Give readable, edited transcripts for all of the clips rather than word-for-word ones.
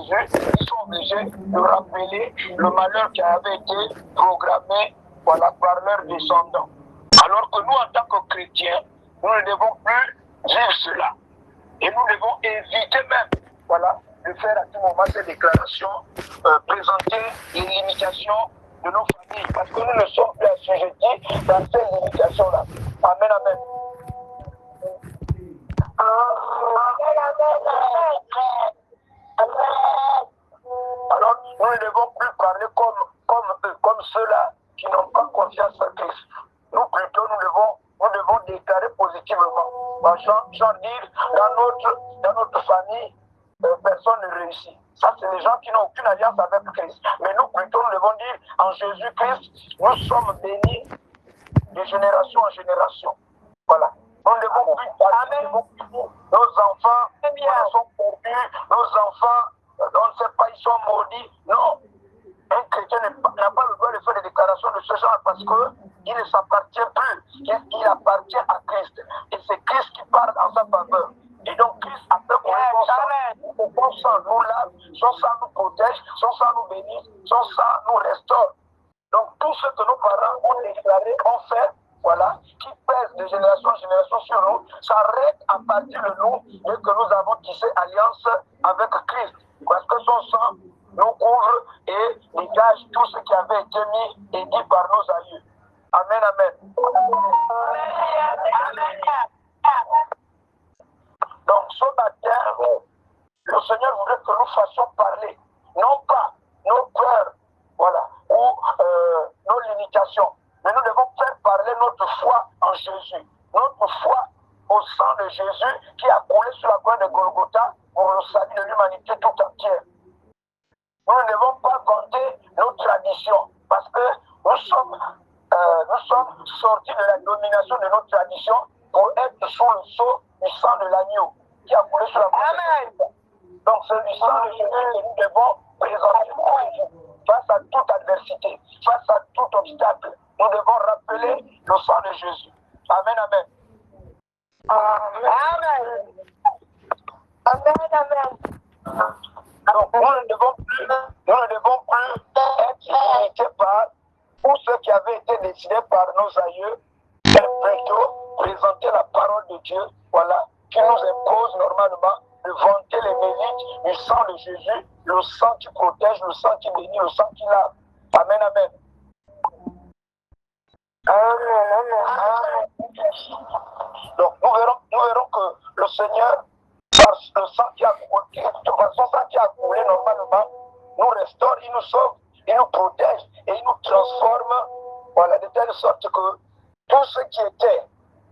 Jésus, ils sont obligés de rappeler le malheur qui avait été programmé voilà, par leurs descendants. Alors que nous, en tant que chrétiens, nous ne devons plus vivre cela. Et nous devons éviter même, voilà, de faire à tout moment ces déclarations, présenter les limitations de nos familles, parce que nous ne sommes plus assujettis dans ces limitations-là. Amen, amen. Alors, nous ne devons plus parler comme ceux-là qui n'ont pas confiance en Christ. Nous, plutôt, nous devons déclarer positivement. Sans dire, dans notre famille, personne ne réussit. Ça, c'est les gens qui n'ont aucune alliance avec Christ. Mais nous, plutôt, nous devons dire, en Jésus-Christ, nous sommes bénis de génération en génération. Voilà. Nous ne devons plus parler. Nos enfants sont perdus, nos enfants, on ne sait pas, ils sont maudits. Non. Un chrétien n'a pas le droit de faire des déclarations de ce genre parce qu'il ne s'appartient plus. Il appartient à Christ. Et c'est Christ qui parle en sa faveur. Et donc Christ, après qu'on sang nous lave, son sang nous protège, son sang nous bénit, son sang nous restaure. Donc tout ce que nos parents ont déclaré, ont fait, voilà, qui pèse de génération en génération sur nous, s'arrête à partir de nous dès que nous avons tissé alliance avec Christ. Parce que son sang nous couvre et dégage tout ce qui avait été mis et dit par nos aïeux. Amen, amen. Donc ce matin, le Seigneur voudrait que nous fassions parler, non pas nos peurs, voilà, ou nos limitations, mais nous devons faire parler notre foi en Jésus, notre foi au sang de Jésus qui a coulé sur la croix de Golgotha pour le salut de l'humanité tout entière. Nous ne devons pas vanter nos traditions parce que nous sommes sortis de la domination de nos traditions pour être sous le sceau du sang de l'agneau qui a coulé sur la croix. Donc c'est du sang de Jésus que nous devons présenter face à toute adversité, face à tout obstacle. Nous devons rappeler le sang de Jésus. Amen, amen. Amen. Amen, amen. Donc, nous ne devons plus être limités par tout ce qui avait été décidé par nos aïeux, mais plutôt présenter la parole de Dieu, voilà, qui nous impose normalement de vanter les mérites du sang de Jésus, le sang qui protège, le sang qui bénit, le sang qui lave. Amen, amen. Donc, nous verrons que le Seigneur, par le sang qui a coulé, son sang qui a coulé normalement, nous restaure, il nous sauve, il nous protège et il nous transforme, voilà, de telle sorte que tout ce qui était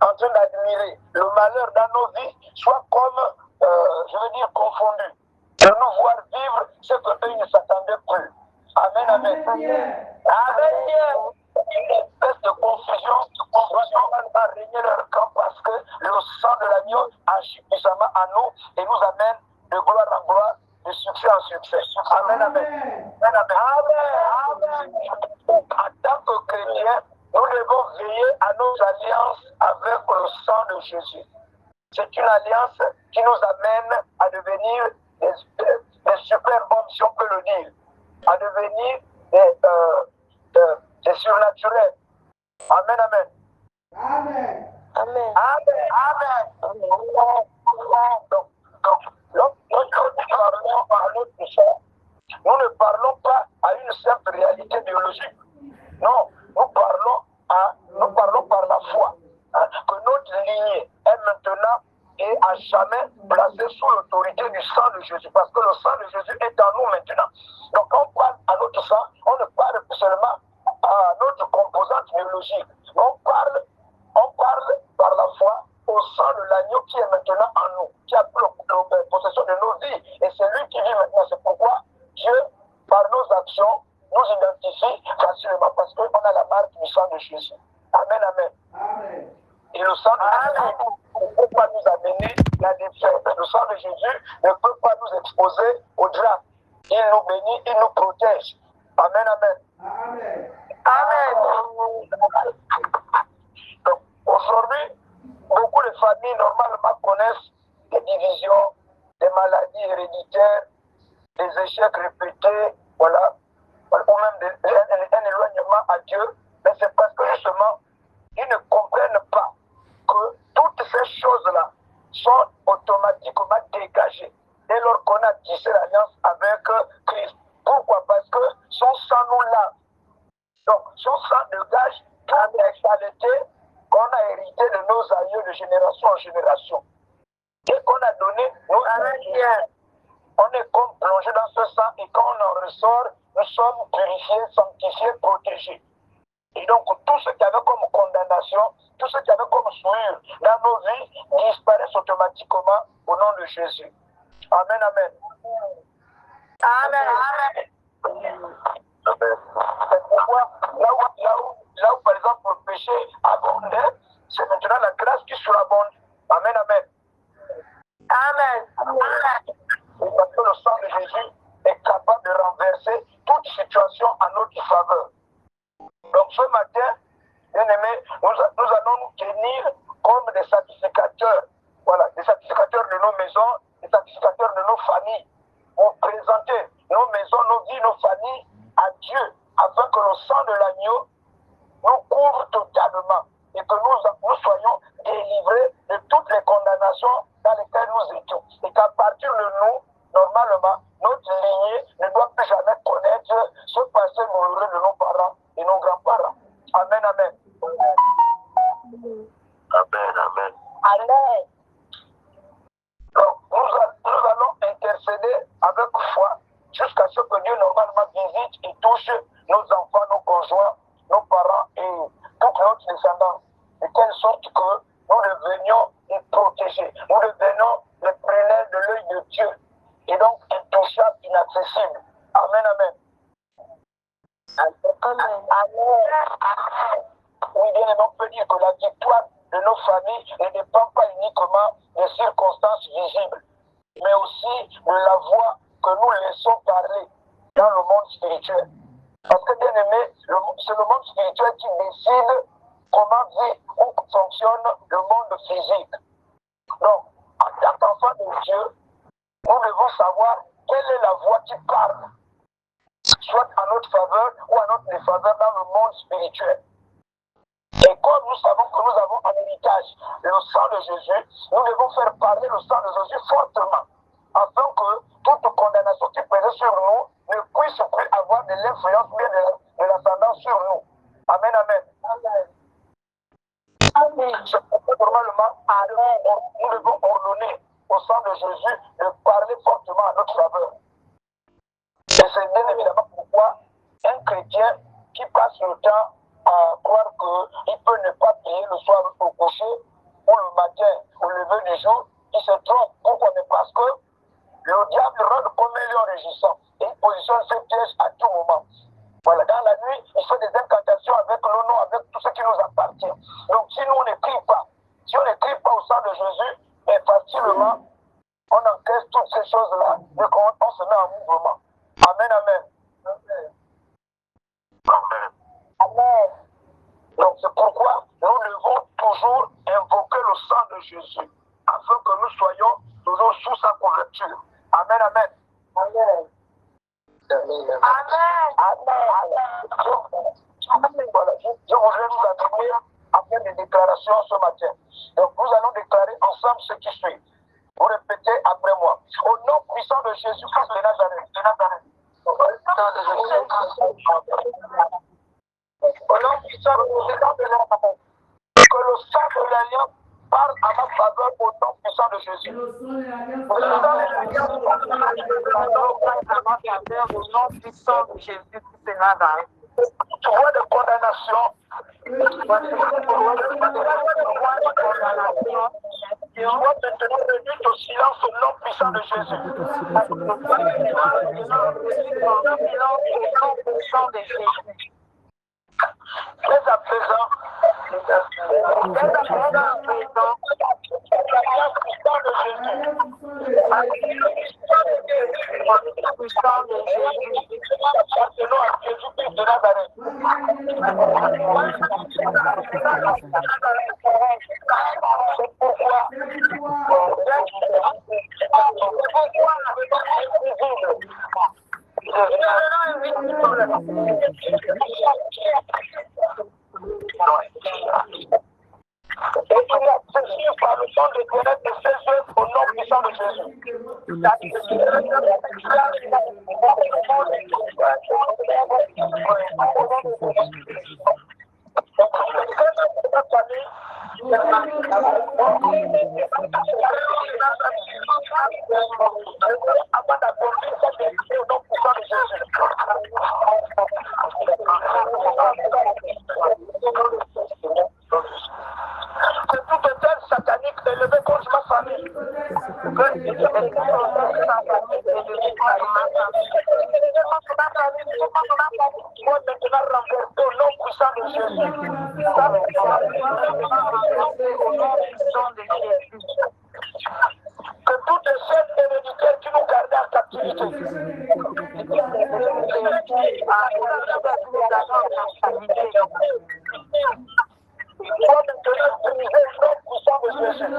en train d'admirer le malheur dans nos vies soit comme, je veux dire, confondu. De nous voir vivre ce qu'eux ne s'attendaient plus. Amen, amen. Amen. Une espèce de confusion va régner leur camp parce que le sang de l'agneau agit puissamment à nous et nous amène de gloire en gloire, de succès en succès. Amen, amen. Amen, amen. En tant que chrétiens, nous devons veiller à nos alliances avec le sang de Jésus. C'est une alliance qui nous amène à devenir des super hommes, si on peut le dire, à devenir des surnaturels. Amen, amen. Amen. Amen. Amen. Amen. Donc, lorsque nous parlons à notre sang, nous ne parlons pas à une simple réalité biologique. Non, nous parlons par la foi. Hein, que notre lignée est maintenant et à jamais placée sous l'autorité du sang de Jésus. Parce que le sang de Jésus est en nous maintenant. Donc, quand on parle à notre sang, on ne parle plus seulement à notre composante biologique. On parle par la foi au sang de l'agneau qui est maintenant en nous, qui a pris possession de nos vies. Et c'est lui qui vit maintenant. C'est pourquoi Dieu, par nos actions, nous identifie facilement parce qu'on a la marque du sang de Jésus. Amen, amen. Amen. Et le sang de Jésus ne peut pas nous amener la défaite. Le sang de Jésus ne peut pas nous exposer au drame. Il nous bénit, il nous protège. Amen, amen. Amen. Amen. Donc, aujourd'hui, beaucoup de familles normalement connaissent des divisions, des maladies héréditaires, des échecs répétés, voilà, ou même un éloignement à Dieu, mais c'est parce que justement, ils ne comprennent pas que toutes ces choses-là sont automatiquement dégagées dès lors qu'on a tissé l'alliance avec Christ. Pourquoi? Parce que son sang nous lave. Donc, son sang dégage toute la saleté qu'on a hérité de nos aïeux de génération en génération. Et qu'on a donné, nous, on est comme plongé dans ce sang et quand on en ressort, nous sommes purifiés, sanctifiés, protégés. Et donc, tout ce qui avait comme condamnation, tout ce qui avait comme souillure dans nos vies disparaissent automatiquement au nom de Jésus. Amen, amen. Amen. Amen. C'est pourquoi, là où, par exemple, le péché abondait, c'est maintenant la grâce qui surabonde. Amen, amen. Amen. Amen. Et parce que le sang de Jésus est capable de renverser toute situation en notre faveur. Donc ce matin, bien aimés, nous allons nous tenir comme des sacrificateurs. Voilà, des sacrificateurs de nos maisons, des sacrificateurs de nos familles. Pour présenter nos maisons, nos vies, nos familles à Dieu, afin que le sang de l'agneau nous couvre totalement et que nous soyons délivrés de toutes les condamnations dans lesquelles nous étions. Et qu'à partir de nous, normalement, notre lignée ne doit plus jamais connaître ce passé douloureux de nos parents et nos grands-parents. Amen, amen. Amen, amen. Amen. Donc, nous allons intercéder avec foi jusqu'à ce que Dieu normalement visite et touche nos enfants, nos conjoints, nos parents et toute notre descendance. De telle sorte que nous devenions protégés. Nous devenions les prélèves de l'œil de Dieu. Et donc intouchables, inaccessibles. Amen, amen. Amen. Amen. Oui, bien aimé, on peut dire que la victoire de nos familles ne dépend pas uniquement des circonstances visibles, mais aussi de la voix que nous laissons parler dans le monde spirituel. Parce que, bien aimé, c'est le monde spirituel qui décide comment vit ou fonctionne le monde physique. Donc, en tant qu'enfant de Dieu, nous devons savoir quelle est la voix qui parle, soit en notre faveur ou en notre défaveur dans le monde spirituel. Et comme nous savons que nous avons en héritage le sang de Jésus, nous devons faire parler le sang de Jésus fortement, afin que toute condamnation qui pèse sur nous ne puisse plus avoir de l'influence bien de l'ascendance sur nous. Amen, amen. Amen. C'est pourquoi normalement, nous devons ordonner au sang de Jésus de parler fortement à notre faveur. Et c'est bien évidemment pourquoi un chrétien qui passe le temps à croire qu'il peut ne pas prier le soir au coucher ou le matin au lever du jour, il se trompe. Pourquoi? Mais parce que le diable rôde comme un lion rugissant et il positionne ses pièges à tout moment. Voilà, dans la nuit, il fait des incantations avec le nom, avec tout ce qui nous appartient. Donc si nous on ne crie pas, si on ne crie pas au sang de Jésus, et facilement, on encaisse toutes ces choses-là et on se met en mouvement. Amen, amen. Amen. Amen. Donc c'est pourquoi nous devons toujours invoquer le sang de Jésus, afin que nous soyons toujours sous sa couverture. Amen, amen. Amen. Amen. Amen. Voilà, je voudrais nous amener à faire des déclarations ce matin. Donc nous allons déclarer ensemble ce qui suit. Vous répétez après moi. Au nom puissant de Jésus-Christ de Nazareth. Au nom puissant de Nazareth. Que le sang de l'alliance parle à ma faveur au nom puissant de Jésus. Au nom puissant de Jésus-Christ de Nazareth. Tu vois de condamnation. Tu vois maintenant réduire au silence au nom puissant de Jésus. Au nom puissant de Jésus. Dès à présent, Et il a cessé par le sang de connaître de ses œuvres au nom puissant de Jésus. Que tout hôtel satanique élevé contre ma famille. Moi maintenant renversé au nom puissant de Jésus. Que toutes les chaînes héréditaires qui nous gardaient en captivité. Soit maintenant brisé au nom puissant de Jésus.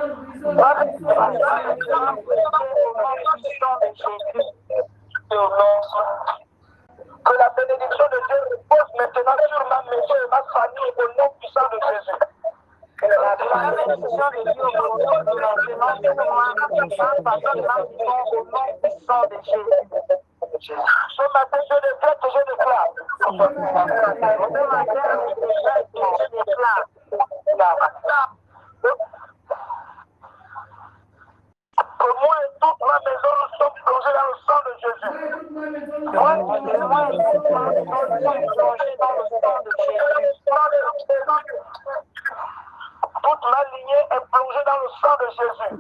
Que la bénédiction de Dieu repose maintenant sur ma maison et ma famille au nom puissant de Jésus. La bénédiction de Dieu repose maintenant sur ma maison au nom puissant de Jésus. Ce matin, je déclare que je déclare. Que moi et toute ma maison nous sommes plongés dans le sang de Jésus. Moi et toute ma maison nous sommes plongés dans le sang de Jésus. Toute ma lignée est plongée dans le sang de Jésus.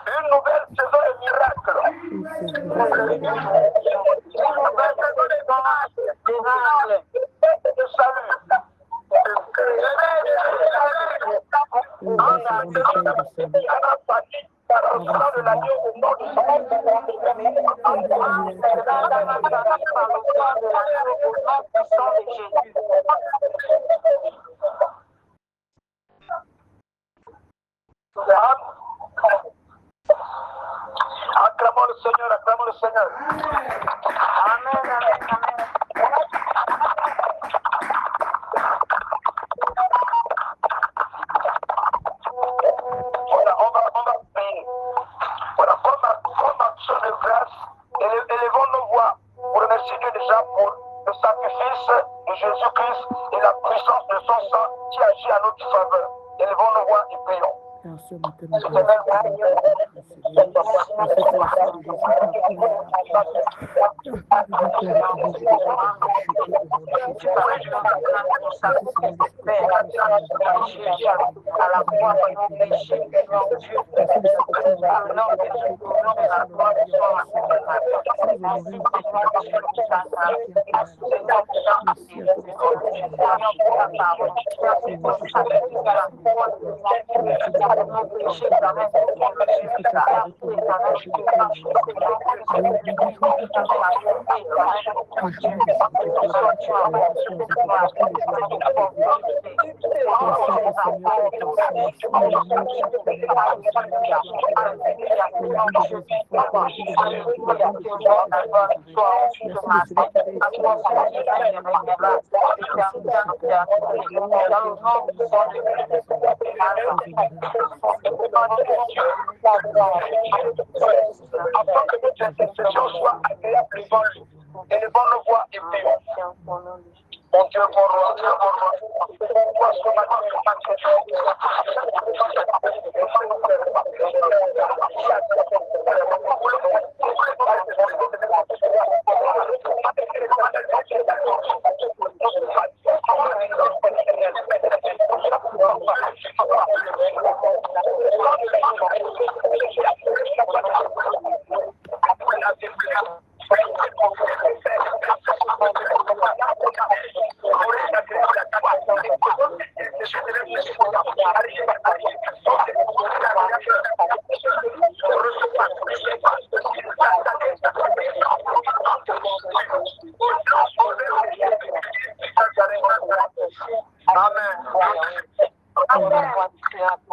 Une nouvelle saison de miracles. Une nouvelle saison de miracles. De salut. De l'agneau au nom du acclamons le Seigneur, acclamons le Seigneur. Amen, amen, amen. Voilà, on va prier. Voilà, comme action de grâce, élevons nos voix pour remercier Dieu déjà pour le sacrifice de Jésus-Christ et la puissance de son sang qui agit à notre faveur. Élevons nos voix et prions. Afin que notre intercession soit agréable devant lui. Élevons nos voix et prions. Mon Dieu, mon roi, mon roi, toi ce matin, Amen.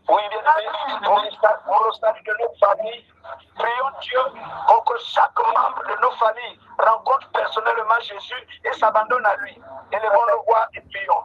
Oui, bien aimé, pour le salut de nos familles, prions Dieu pour que chaque membre de nos familles rencontre personnellement Jésus et s'abandonne à lui. Élevons nos voix et prions.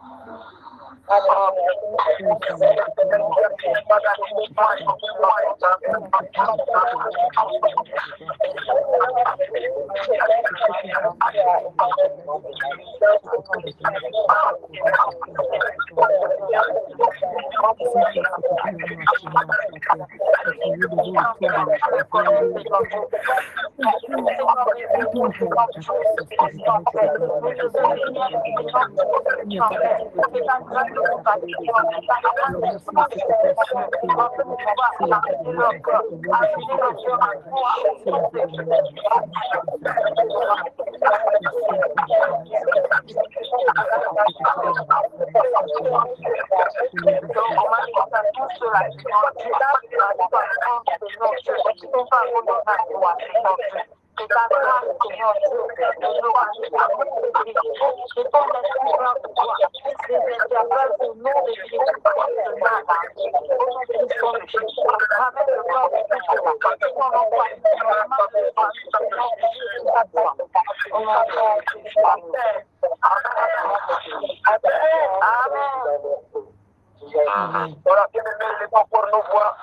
Voilà, bien aimé, levons pour nos voix,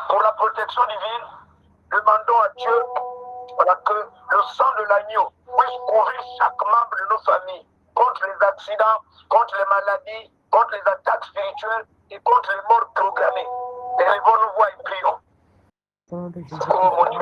pour la protection divine, demandons à Dieu voilà, que le sang de l'agneau puisse couvrir chaque membre de nos familles contre les accidents, contre les maladies, contre les attaques spirituelles et contre les morts programmées. Élevons nos voix et prions. Oh mon Dieu.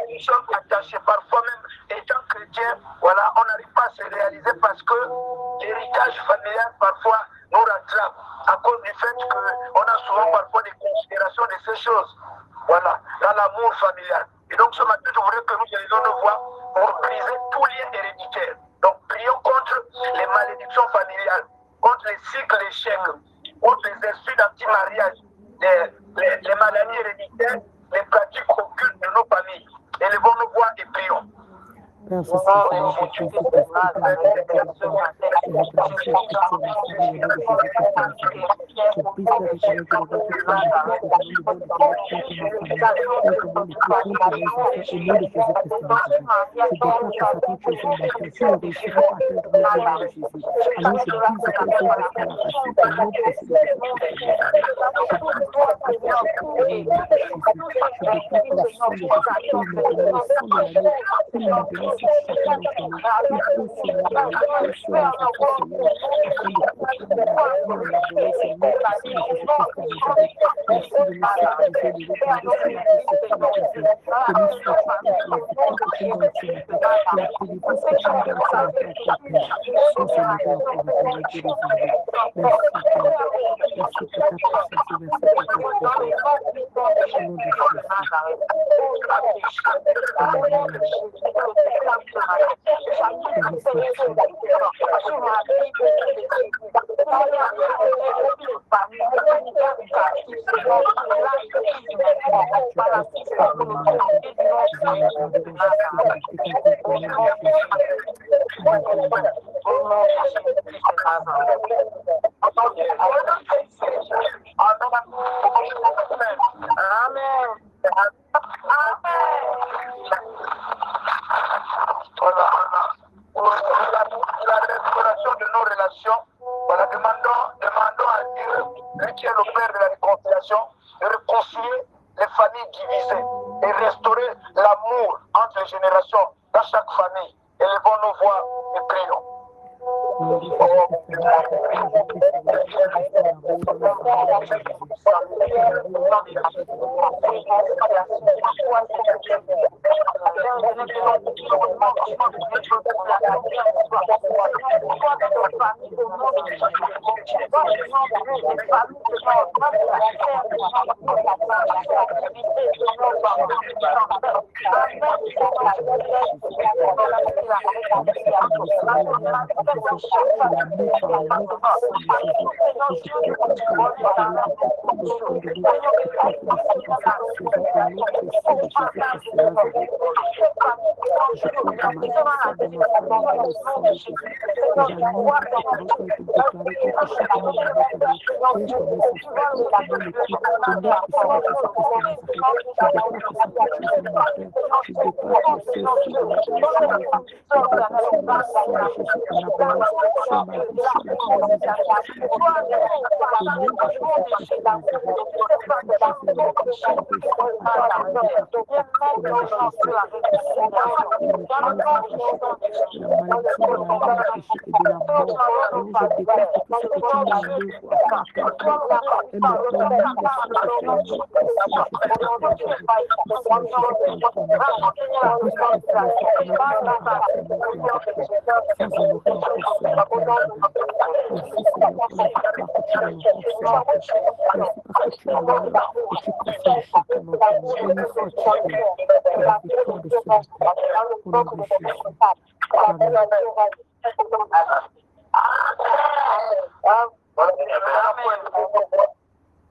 Nous sommes attachés parfois même, étant chrétiens, voilà, on n'arrive pas à se réaliser parce que l'héritage familial parfois nous rattrape à cause du fait qu'on a souvent parfois des considérations de ces choses, voilà, dans l'amour familial. Et donc ce matin, je voudrais que nous élevons nos voix pour briser tout lien héréditaire. Donc prions contre les malédictions familiales, contre les cycles d'échecs, contre les esprits d'anti-mariage, les maladies héréditaires, les pratiques occultes de nos familles. Élevons nos voix et prions. La restauration réconciliation. Voilà, demandons à Dieu, lui qui est le Père de la réconciliation, de réconcilier les familles divisées et restaurer l'amour entre les générations dans chaque famille. Élevons nos voix et prions.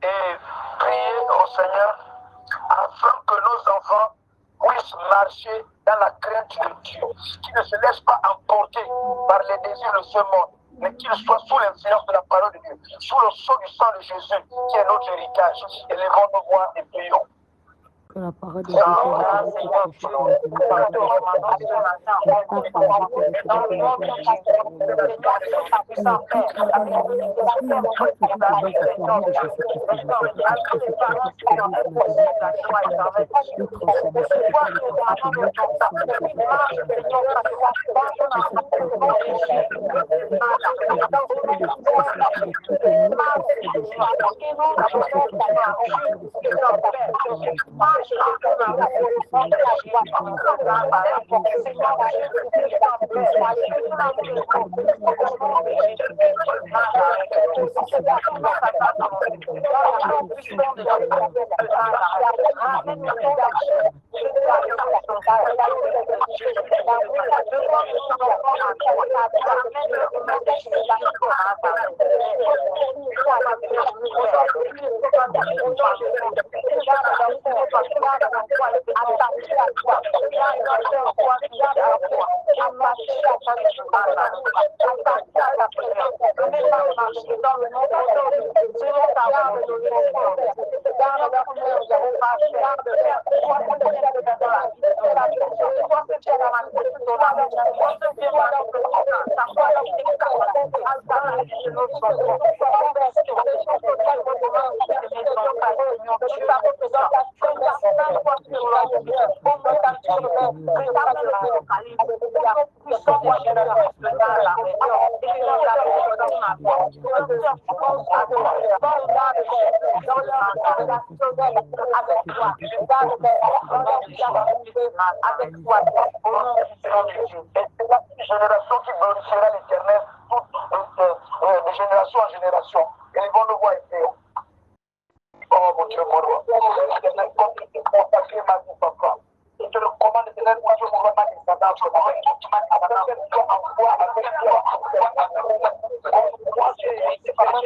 Et prier au Seigneur afin que nos enfants puissent marcher dans la crainte de Dieu, qu'ils ne se laissent pas emporter par les désirs de ce monde, mais qu'ils soient sous l'influence de la parole de Dieu, sous le sceau du sang de Jésus, qui est notre héritage. Élevons nos voix et prions. Que la parole de Dieu Génération qui glorifiera l'Éternel de génération en génération. Et ils vont le voir et oh mon Dieu, mon roi. L'Éternel, comme tu t'es consacré ma vie, papa. Et te le commande, l'Éternel, moi je me remets des standards. Je me remets toute ma vie en foi avec toi. Moi, j'ai été par la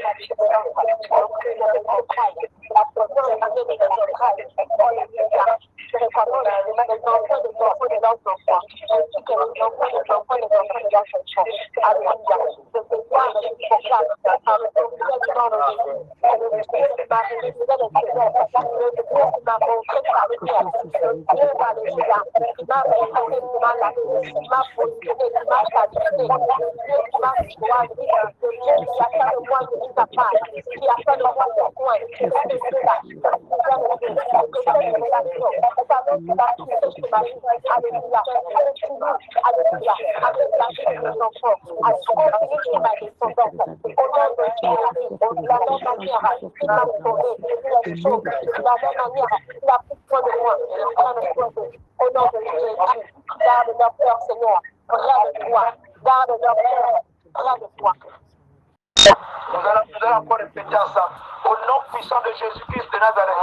Nous allons encore répéter ensemble. Au nom puissant de Jésus-Christ de Nazareth.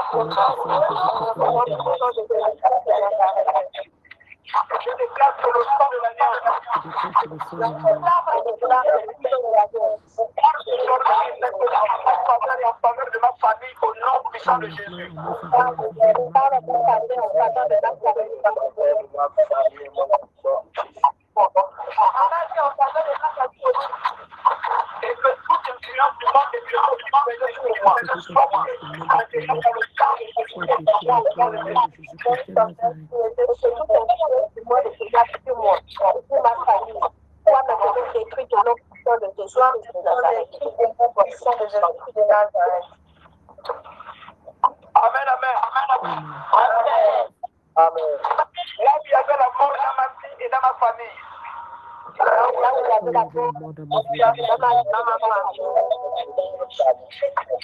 Je déclare que le sang de l'agneau en faveur de ma famille au nom puissant de Jésus. Et que toute influence du monde est pour moi. Que ce soit Amen, amen. Amen. Là où il y avait la mort dans ma vie et dans ma famille.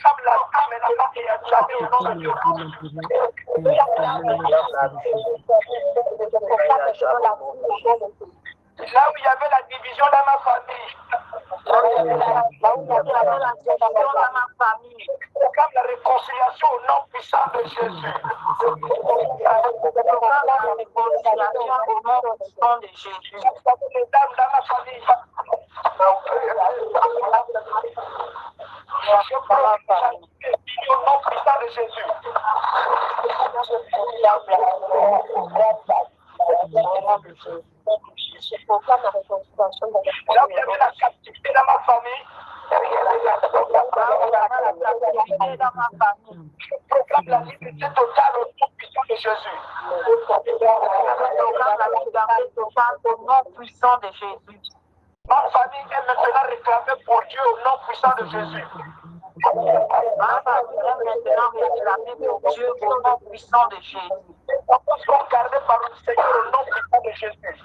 Comme la femme et la femme qui a jamais au nom de Dieu. Là où il y avait la division dans ma famille. Comme la réconciliation au nom puissant de Jésus. Les dames dans ma famille. Je proclame au nom puissant de Jésus. Là où il y avait la captivité dans ma famille. Je proclame la liberté totale au nom puissant de Jésus. Au nom puissant de Jésus. Ma famille est maintenant réclamée pour Dieu au nom puissant de Jésus. Ma famille est maintenant réclamée pour Dieu au nom puissant de Jésus. Nous sommes gardés par le Seigneur au nom puissant de Jésus.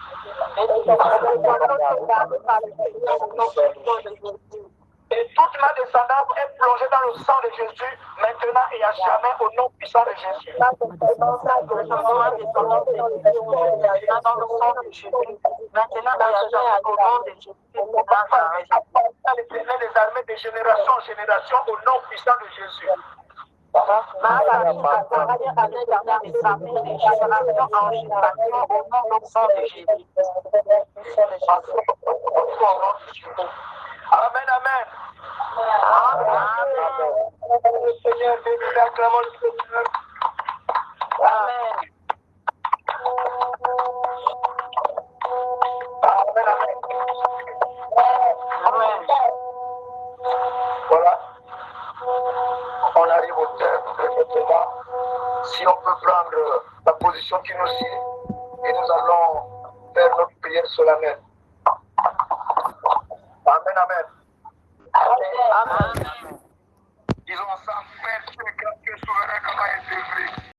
Et toute ma descendance est plongée dans le sang de Jésus, maintenant et à jamais, au nom puissant de Jésus. Dans le sang de Jésus, maintenant et à jamais, au nom de Jésus. L'éternel des armées de génération en génération, au nom puissant de Jésus. Ma famille a travaillé avec les armées de génération en génération, au nom puissant de Jésus. Amen, amen. Amen. Le Seigneur, nous acclamons le Seigneur. Amen. Amen, amen. Amen. Voilà. On arrive au terme de notre débat. Si on peut prendre la position qui nous suit, et nous allons faire notre prière solennelle. Amen, amen. Amen. Ils ont ça, Père, Dieu, grand Dieu souverain, comment est œuvré.